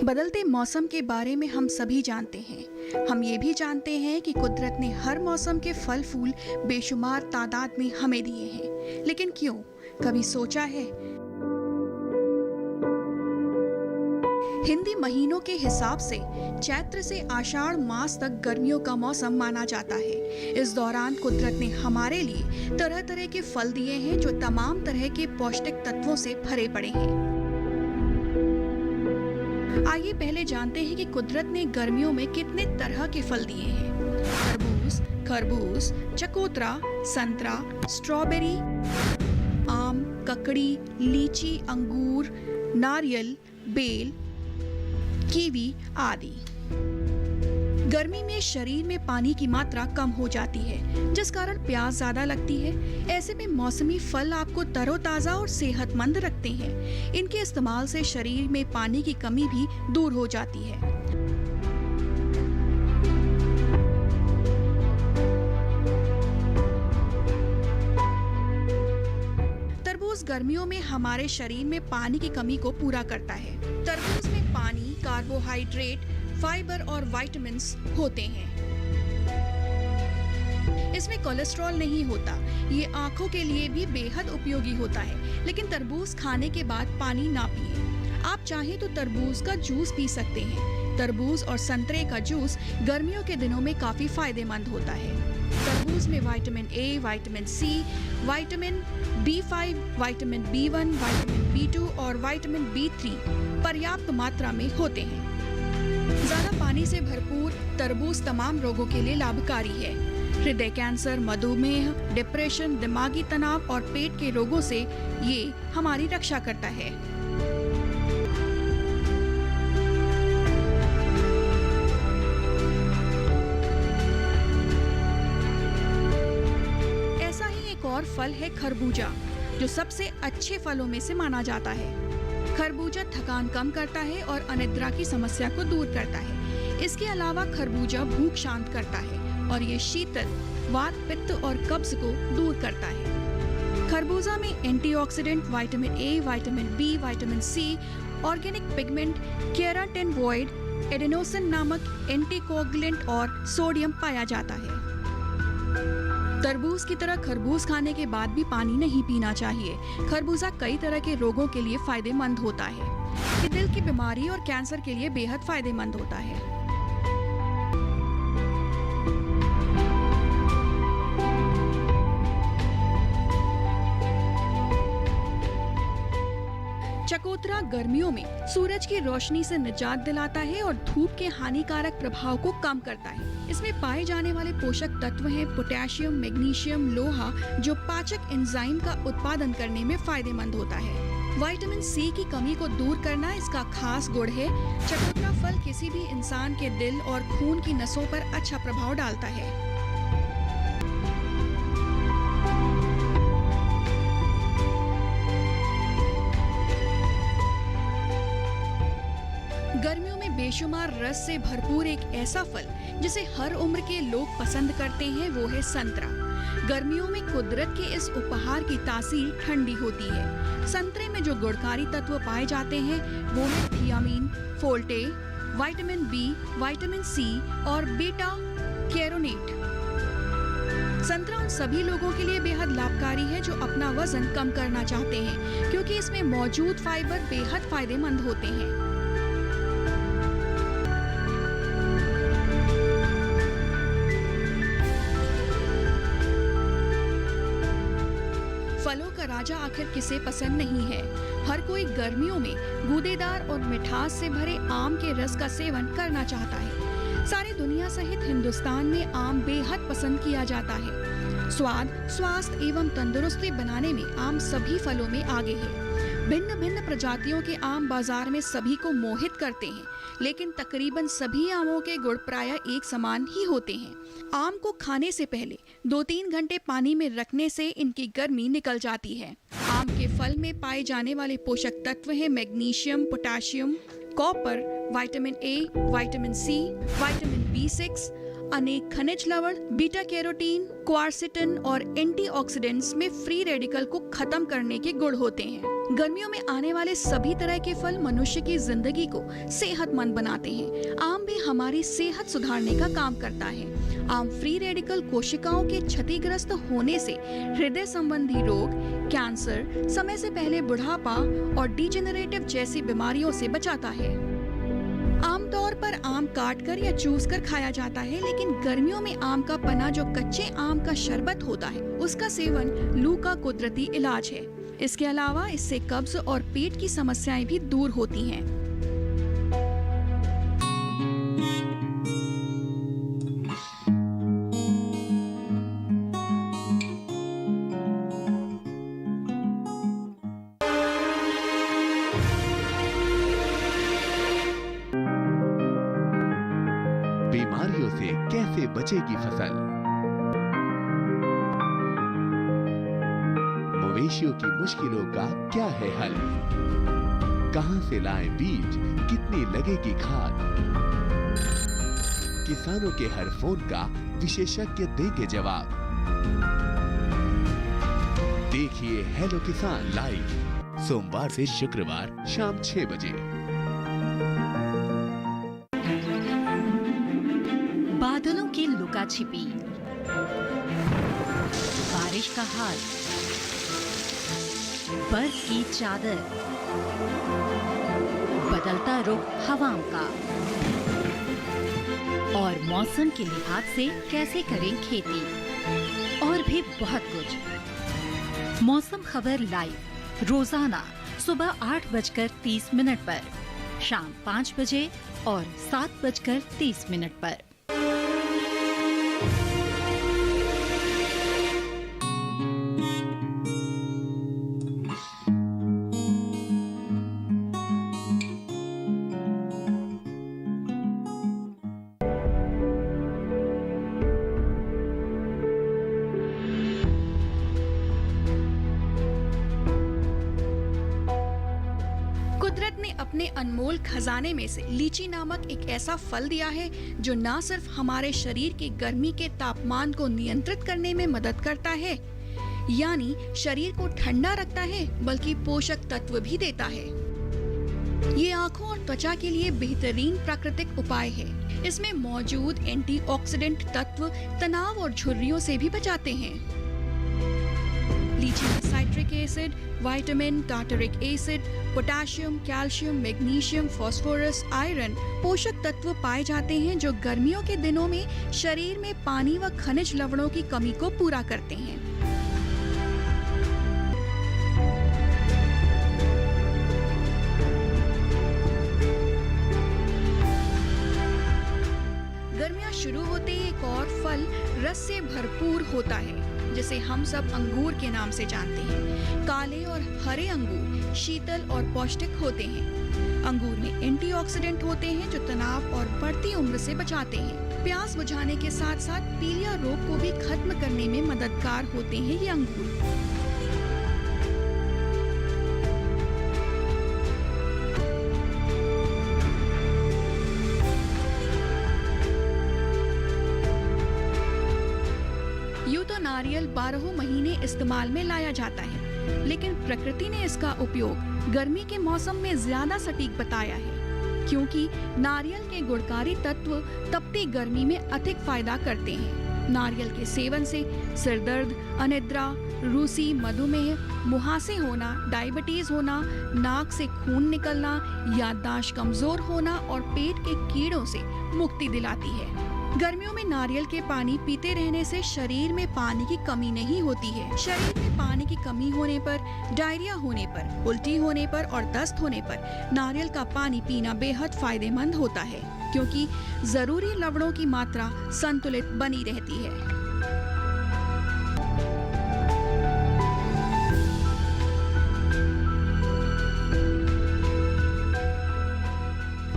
बदलते मौसम के बारे में हम सभी जानते हैं। हम ये भी जानते हैं कि कुदरत ने हर मौसम के फल फूल बेशुमार तादाद में हमें दिए हैं। लेकिन क्यों? कभी सोचा है? हिंदी महीनों के हिसाब से चैत्र से आषाढ़ मास तक गर्मियों का मौसम माना जाता है। इस दौरान कुदरत ने हमारे लिए तरह तरह के फल दिए हैं जो तमाम तरह के पौष्टिक तत्वों से भरे पड़े हैं। आइए पहले जानते हैं कि कुदरत ने गर्मियों में कितने तरह के फल दिए हैं। तरबूज, खरबूज, चकोतरा, संतरा, स्ट्रॉबेरी, आम, ककड़ी, लीची, अंगूर, नारियल, बेल, कीवी आदि। गर्मी में शरीर में पानी की मात्रा कम हो जाती है, जिस कारण प्यास ज्यादा लगती है। ऐसे में मौसमी फल आपको तरोताजा और सेहतमंद रखते हैं। इनके इस्तेमाल से शरीर में पानी की कमी भी दूर हो जाती है। तरबूज गर्मियों में हमारे शरीर में पानी की कमी को पूरा करता है। तरबूज में पानी, कार्बोहाइड्रेट, फाइबर और विटामिन्स होते हैं। इसमें कोलेस्ट्रॉल नहीं होता। ये आंखों के लिए भी बेहद उपयोगी होता है। लेकिन तरबूज खाने के बाद पानी ना पिए। आप चाहें तो तरबूज का जूस पी सकते हैं। तरबूज और संतरे का जूस गर्मियों के दिनों में काफी फायदेमंद होता है। तरबूज में vitamin A, vitamin C, vitamin B5, vitamin B1, vitamin B2 और विटामिन B3 पर्याप्त मात्रा में होते हैं। ज्यादा पानी से भरपूर तरबूज तमाम रोगों के लिए लाभकारी है। हृदय कैंसर, मधुमेह, डिप्रेशन, दिमागी तनाव और पेट के रोगों से ये हमारी रक्षा करता है। ऐसा ही एक और फल है खरबूजा, जो सबसे अच्छे फलों में से माना जाता है। खरबूजा थकान कम करता है और अनिद्रा की समस्या को दूर करता है। इसके अलावा खरबूजा भूख शांत करता है और ये शीतल, वात, पित्त और कब्ज को दूर करता है। खरबूजा में antioxidant, vitamin A, vitamin B, vitamin C, organic pigment, carotenoid, adenosine नामक एंटीकोगुलेंट और सोडियम पाया जाता है। तरबूज की तरह खरबूज खाने के बाद भी पानी नहीं पीना चाहिए। खरबूजा कई तरह के रोगों के लिए फायदेमंद होता है। ये दिल की बीमारी और कैंसर के लिए बेहद फायदेमंद होता है। चकोतरा गर्मियों में सूरज की रोशनी से निजात दिलाता है और धूप के हानिकारक प्रभाव को कम करता है। इसमें पाए जाने वाले पोषक तत्व हैं पोटेशियम, मैग्नीशियम, लोहा, जो पाचक एंजाइम का उत्पादन करने में फायदेमंद होता है। विटामिन सी की कमी को दूर करना इसका खास गुण है। चकोतरा फल किसी भी इंसान के दिल और खून की नसों पर अच्छा प्रभाव डालता है। गर्मियों में बेशुमार रस से भरपूर एक ऐसा फल जिसे हर उम्र के लोग पसंद करते हैं, वो है संतरा। गर्मियों में कुदरत के इस उपहार की तासीर ठंडी होती है। संतरे में जो गुणकारी तत्व पाए जाते हैं वो है thiamine, folate, vitamin B, vitamin C और बीटा कैरोटीन। संतरा उन सभी लोगों के लिए बेहद लाभकारी है जो अपना वजन कम करना चाहते हैं, क्योंकि इसमें मौजूद फाइबर बेहद फायदेमंद होते हैं। फलों का राजा आखिर किसे पसंद नहीं है। हर कोई गर्मियों में गूदेदार और मिठास से भरे आम के रस का सेवन करना चाहता है। सारी दुनिया सहित हिंदुस्तान में आम बेहद पसंद किया जाता है। स्वाद, स्वास्थ्य एवं तंदुरुस्ती बनाने में आम सभी फलों में आगे है। भिन्न भिन्न प्रजातियों के आम बाजार में सभी को मोहित करते हैं, लेकिन तकरीबन सभी आमों के गुण प्रायः एक समान ही होते हैं। आम को खाने से पहले 2-3 घंटे पानी में रखने से इनकी गर्मी निकल जाती है। आम के फल में पाए जाने वाले पोषक तत्व हैं magnesium, potassium, copper, vitamin A, vitamin C, vitamin B6, अनेक खनिज लवण, बीटा कैरोटीन, क्वारसिटिन और एंटीऑक्सीडेंट्स में फ्री रेडिकल को खत्म करने के गुण होते हैं। गर्मियों में आने वाले सभी तरह के फल मनुष्य की जिंदगी को सेहतमंद बनाते हैं। आम भी हमारी सेहत सुधारने का काम करता है। आम फ्री रेडिकल कोशिकाओं के क्षतिग्रस्त होने से हृदय संबंधी रोग, कैंसर, समय से पहले बुढ़ापा और डिजेनरेटिव जैसी बीमारियों से बचाता है। आमतौर पर आम काटकर या चूस कर खाया जाता है, लेकिन गर्मियों में आम का पन्ना जो कच्चे आम का शरबत होता है, उसका सेवन लू का कुदरती इलाज है। इसके अलावा इससे कब्ज और पेट की समस्याएं भी दूर होती हैं। बीमारियों से कैसे बचेगी फसल? मवेशियों की मुश्किलों का क्या है हल? कहां से लाएं बीज, कितनी लगेगी खाद? किसानों के हर फोन का विशेषज्ञ देंगे जवाब। देखिए हेलो किसान लाइव, सोमवार से शुक्रवार शाम 6 बजे। बादलों की लुका छिपी, बारिश का हाल, बर्फ की चादर, बदलता रुख हवाओं का और मौसम के लिहाज से कैसे करें खेती, और भी बहुत कुछ। मौसम खबर लाइव रोजाना सुबह 8:30 पर, शाम 5 बजे और 7:30 पर। कुदरत ने अपने अनमोल खजाने में से लीची नामक एक ऐसा फल दिया है जो न सिर्फ हमारे शरीर के गर्मी के तापमान को नियंत्रित करने में मदद करता है, यानी शरीर को ठंडा रखता है, बल्कि पोषक तत्व भी देता है। ये आँखों और त्वचा के लिए बेहतरीन प्राकृतिक उपाय है। इसमें मौजूद एंटीऑक्सीडेंट तत्व तनाव और झुर्रियों से भी बचाते हैं। लीची में citric acid, vitamin, tartaric acid, potassium, calcium, magnesium, phosphorus, iron पोषक तत्व पाए जाते हैं जो गर्मियों के दिनों में शरीर में पानी व खनिज लवणों की कमी को पूरा करते हैं। गर्मियां शुरू होते ही एक और फल रस से भरपूर होता है, जिसे हम सब अंगूर के नाम से जानते हैं। काले और हरे अंगूर शीतल और पौष्टिक होते हैं। अंगूर में एंटीऑक्सीडेंट होते हैं जो तनाव और बढ़ती उम्र से बचाते हैं। प्यास बुझाने के साथ साथ पीलिया रोग को भी खत्म करने में मददगार होते हैं ये अंगूर। यूं तो नारियल 12 महीने इस्तेमाल में लाया जाता है, लेकिन प्रकृति ने इसका उपयोग गर्मी के मौसम में ज्यादा सटीक बताया है, क्योंकि नारियल के गुणकारी तत्व तपती गर्मी में अधिक फायदा करते हैं। नारियल के सेवन से सिर दर्द, अनिद्रा, रूसी, मधुमेह, मुहासे होना, डायबिटीज होना, नाक से खून निकलना, याददाश्त कमजोर होना और पेट के कीड़ों से मुक्ति दिलाती है। गर्मियों में नारियल के पानी पीते रहने से शरीर में पानी की कमी नहीं होती है। शरीर में पानी की कमी होने पर, डायरिया होने पर, उल्टी होने पर और दस्त होने पर नारियल का पानी पीना बेहद फायदेमंद होता है, क्योंकि जरूरी लवणों की मात्रा संतुलित बनी रहती है।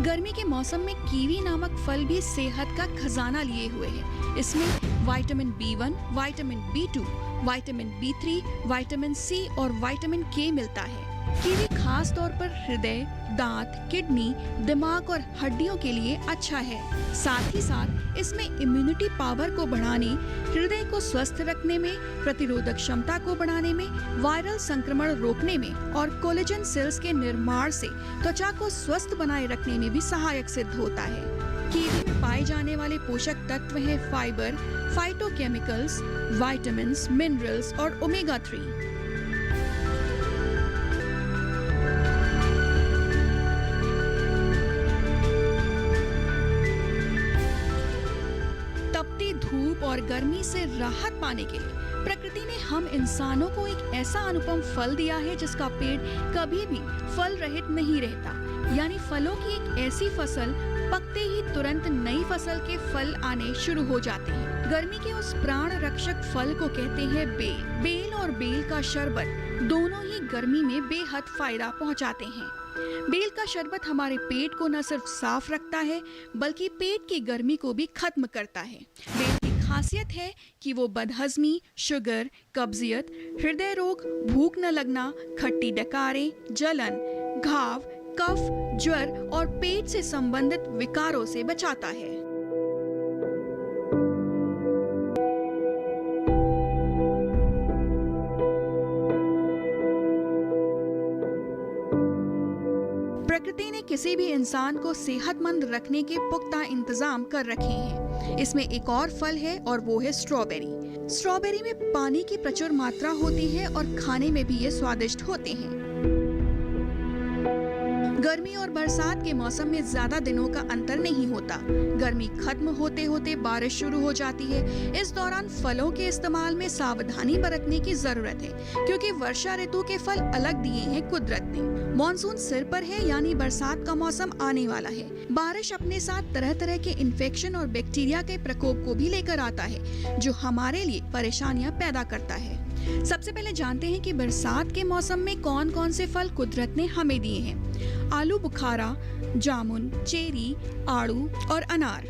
गर्मी के मौसम में कीवी नामक फल भी सेहत का खजाना लिए हुए है। इसमें vitamin B1, vitamin B2, vitamin B3, vitamin C और विटामिन K मिलता है। कीवी खास तौर पर हृदय, दांत, किडनी, दिमाग और हड्डियों के लिए अच्छा है। साथ ही साथ इसमें इम्यूनिटी पावर को बढ़ाने, हृदय को स्वस्थ रखने में, प्रतिरोधक क्षमता को बढ़ाने में, वायरल संक्रमण रोकने में और कोलेजन सेल्स के निर्माण से त्वचा को स्वस्थ बनाए रखने में भी सहायक सिद्ध होता है। कीवी में पाए जाने वाले पोषक तत्व हैं फाइबर, फाइटोकेमिकल्स, विटामिन्स, मिनरल्स और ओमेगा 3। तपती धूप और गर्मी से राहत पाने के लिए प्रकृति ने हम इंसानों को एक ऐसा अनुपम फल दिया है जिसका पेड़ कभी भी फल रहित नहीं रहता। यानी फलों की एक ऐसी फसल, पकते ही तुरंत नई फसल के फल आने शुरू हो जाते हैं। गर्मी के उस प्राण रक्षक फल को कहते हैं बेल। बेल और बेल का शरबत दोनों ही गर्मी में बेहद फायदा पहुंचाते हैं। बेल का शरबत हमारे पेट को न सिर्फ साफ रखता है बल्कि पेट की गर्मी को भी खत्म करता है। बेल की खासियत है कि वो बदहजमी, शुगर, कब्जियत, हृदय रोग, भूख न लगना, खट्टी डकारें, जलन, घाव, कफ, ज्वर और पेट से संबंधित विकारों से बचाता है। प्रकृति ने किसी भी इंसान को सेहतमंद रखने के पुख्ता इंतजाम कर रखे हैं। इसमें एक और फल है और वो है स्ट्रॉबेरी। स्ट्रॉबेरी में पानी की प्रचुर मात्रा होती है और खाने में भी ये स्वादिष्ट होते हैं। गर्मी और बरसात के मौसम में ज्यादा दिनों का अंतर नहीं होता। गर्मी खत्म होते होते बारिश शुरू हो जाती है। इस दौरान फलों के इस्तेमाल में सावधानी बरतने की जरूरत है क्योंकि वर्षा ऋतु के फल अलग दिए हैं कुदरत ने। मॉनसून सिर पर है यानी बरसात का मौसम आने वाला है। बारिश अपने साथ तरह तरह के इन्फेक्शन और बैक्टीरिया के प्रकोप को भी लेकर आता है जो हमारे लिए परेशानियां पैदा करता है। सबसे पहले जानते हैं कि बरसात के मौसम में कौन कौन से फल कुदरत ने हमें दिए हैं। आलू बुखारा, जामुन, चेरी, आड़ू और अनार।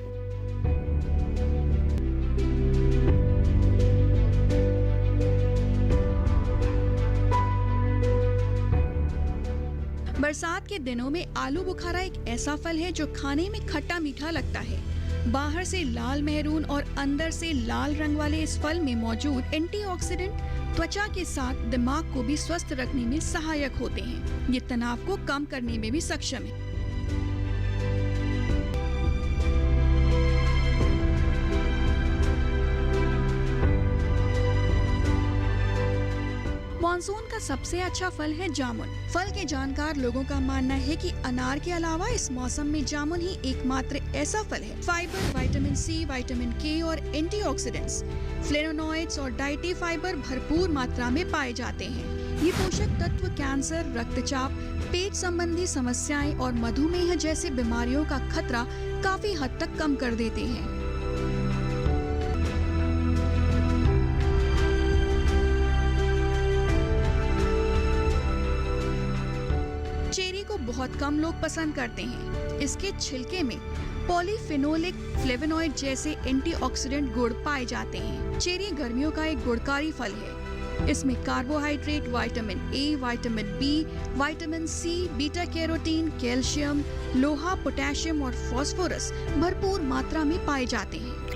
बरसात के दिनों में आलू बुखारा एक ऐसा फल है जो खाने में खट्टा मीठा लगता है। बाहर से लाल मेहरून और अंदर से लाल रंग वाले इस फल में मौजूद एंटीऑक्सीडेंट त्वचा के साथ दिमाग को भी स्वस्थ रखने में सहायक होते हैं। ये तनाव को कम करने में भी सक्षम है। मानसून का सबसे अच्छा फल है जामुन। फल के जानकार लोगों का मानना है कि अनार के अलावा इस मौसम में जामुन ही एकमात्र ऐसा फल है। Fibre, vitamin C, vitamin K और एंटीऑक्सीडेंट्स, फ्लेवोनॉइड्स और डाइटरी फाइबर भरपूर मात्रा में पाए जाते हैं। ये पोषक तत्व कैंसर, रक्तचाप, पेट संबंधी समस्याएं और मधुमेह जैसे बीमारियों का खतरा काफी हद तक कम कर देते हैं। चेरी को बहुत कम लोग पसंद करते हैं। इसके छिलके में पॉलीफिनोलिक, फ्लेवोनॉइड जैसे एंटीऑक्सीडेंट गुण पाए जाते हैं। चेरी गर्मियों का एक गुणकारी फल है। इसमें carbohydrate, vitamin A, vitamin B, vitamin C, beta carotene, calcium, लोहा, पोटेशियम और फास्फोरस भरपूर मात्रा में पाए जाते हैं।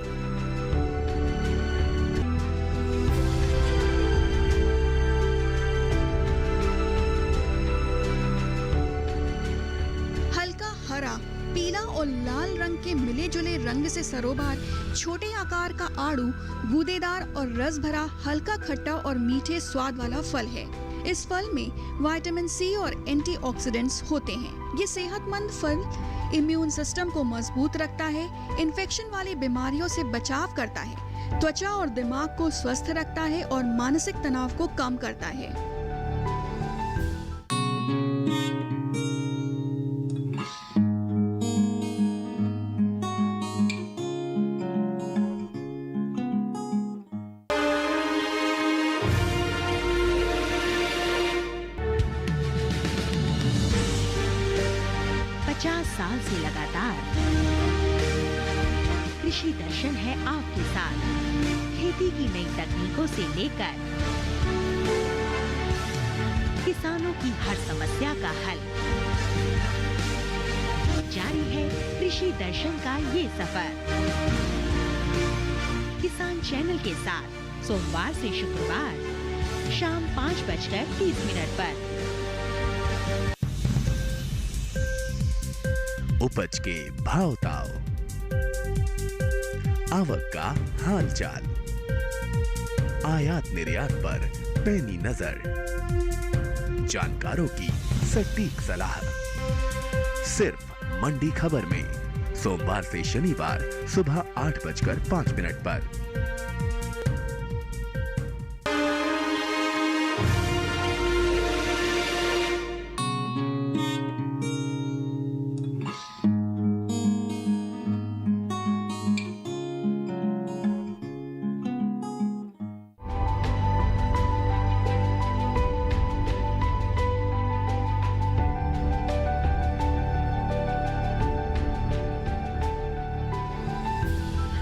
हरा, पीला और लाल रंग के मिले जुले रंग से सरोबार छोटे आकार का आड़ू गूदेदार और रस भरा, हल्का खट्टा और मीठे स्वाद वाला फल है। इस फल में विटामिन सी और एंटीऑक्सीडेंट्स होते हैं। ये सेहतमंद फल इम्यून सिस्टम को मजबूत रखता है, इन्फेक्शन वाली बीमारियों से बचाव करता है, त्वचा और दिमाग को स्वस्थ रखता है और मानसिक तनाव को कम करता है। साल से लगातार कृषि दर्शन है आपके साथ। खेती की नई तकनीकों से लेकर किसानों की हर समस्या का हल। जारी है कृषि दर्शन का ये सफर। किसान चैनल के साथ सोमवार से शुक्रवार शाम 5:30 पर। उपज के भाव ताव, आवक का हाल चाल, आयात निर्यात पर पैनी नजर, जानकारों की सटीक सलाह, सिर्फ मंडी खबर में सोमवार से शनिवार सुबह 8:05 पर।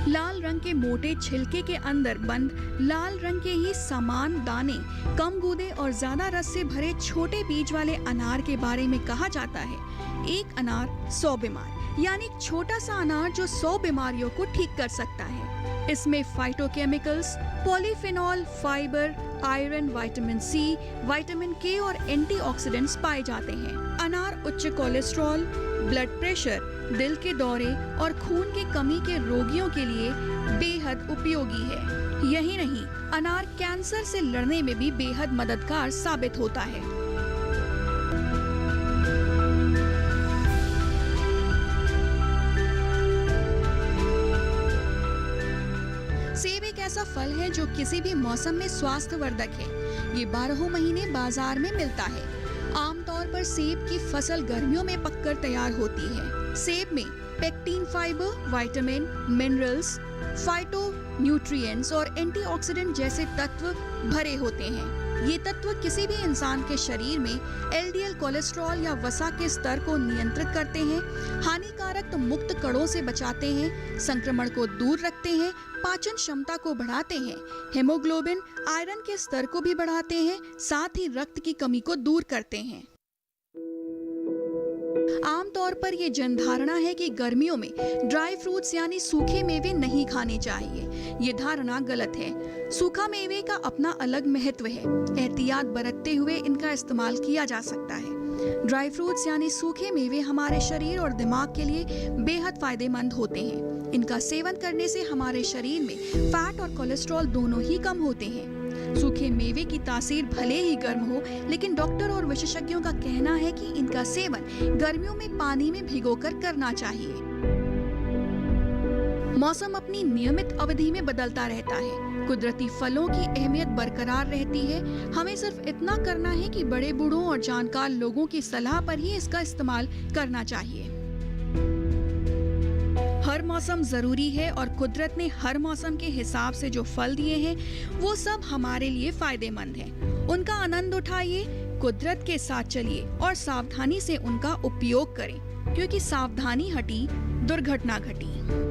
लाल रंग के मोटे छिलके के अंदर बंद लाल रंग के ही समान दाने, कम गूदे और ज्यादा रस से भरे छोटे बीज वाले अनार के बारे में कहा जाता है। एक अनार 100 बीमार, यानी एक छोटा सा अनार जो 100 बीमारियों को ठीक कर सकता है। इसमें phytochemicals, polyphenol, fibre, iron, vitamin C, vitamin K और एंटीऑक्सीडेंट्स पाए जाते हैं। अनार उच्च कोलेस्ट्रॉल, ब्लड प्रेशर, दिल के दौरे और खून की कमी के रोगियों के लिए बेहद उपयोगी है। यही नहीं, अनार कैंसर से लड़ने में भी बेहद मददगार साबित होता है। सेब एक ऐसा फल है जो किसी भी मौसम में स्वास्थ्यवर्धक है। ये 12 महीने बाजार में मिलता है। आमतौर पर सेब की फसल गर्मियों में पककर तैयार होती है। सेब में pectin fibre, vitamin, minerals, phyto nutrients और एंटीऑक्सीडेंट जैसे तत्व भरे होते हैं। ये तत्व किसी भी इंसान के शरीर में एलडीएल कोलेस्ट्रॉल या वसा के स्तर को नियंत्रित करते हैं, हानिकारक मुक्त कणों से बचाते हैं, संक्रमण को दूर रखते हैं, पाचन क्षमता को बढ़ाते हैं, हेमोग्लोबिन, आयरन के स्तर को भी बढ़ाते हैं, साथ ही रक्त की कमी को दूर करते हैं। आमतौर पर ये जनधारणा है कि गर्मियों में ड्राई फ्रूट्स यानी सूखे मेवे नहीं खाने चाहिए। ये धारणा गलत है। सूखा मेवे का अपना अलग महत्व है। एहतियात बरतते हुए इनका इस्तेमाल किया जा सकता है। ड्राई फ्रूट्स यानी सूखे मेवे हमारे शरीर और दिमाग के लिए बेहद फायदेमंद होते हैं। इनका सेवन करने से हमारे शरीर में फैट और कोलेस्ट्रॉल दोनों ही कम होते हैं। सूखे मेवे की तासीर भले ही गर्म हो, लेकिन डॉक्टर और विशेषज्ञों का कहना है कि इनका सेवन गर्मियों में पानी में भिगोकर करना चाहिए। मौसम अपनी नियमित अवधि में बदलता रहता है। कुदरती फलों की अहमियत बरकरार रहती है। हमें सिर्फ इतना करना है कि बड़े बूढ़ों और जानकार लोगों की सलाह पर ही इसका इस्तेमाल करना चाहिए। हर मौसम जरूरी है और कुदरत ने हर मौसम के हिसाब से जो फल दिए हैं वो सब हमारे लिए फायदेमंद हैं। उनका आनंद उठाइए, कुदरत के साथ चलिए और सावधानी से उनका उपयोग करें, क्योंकि सावधानी हटी दुर्घटना घटी।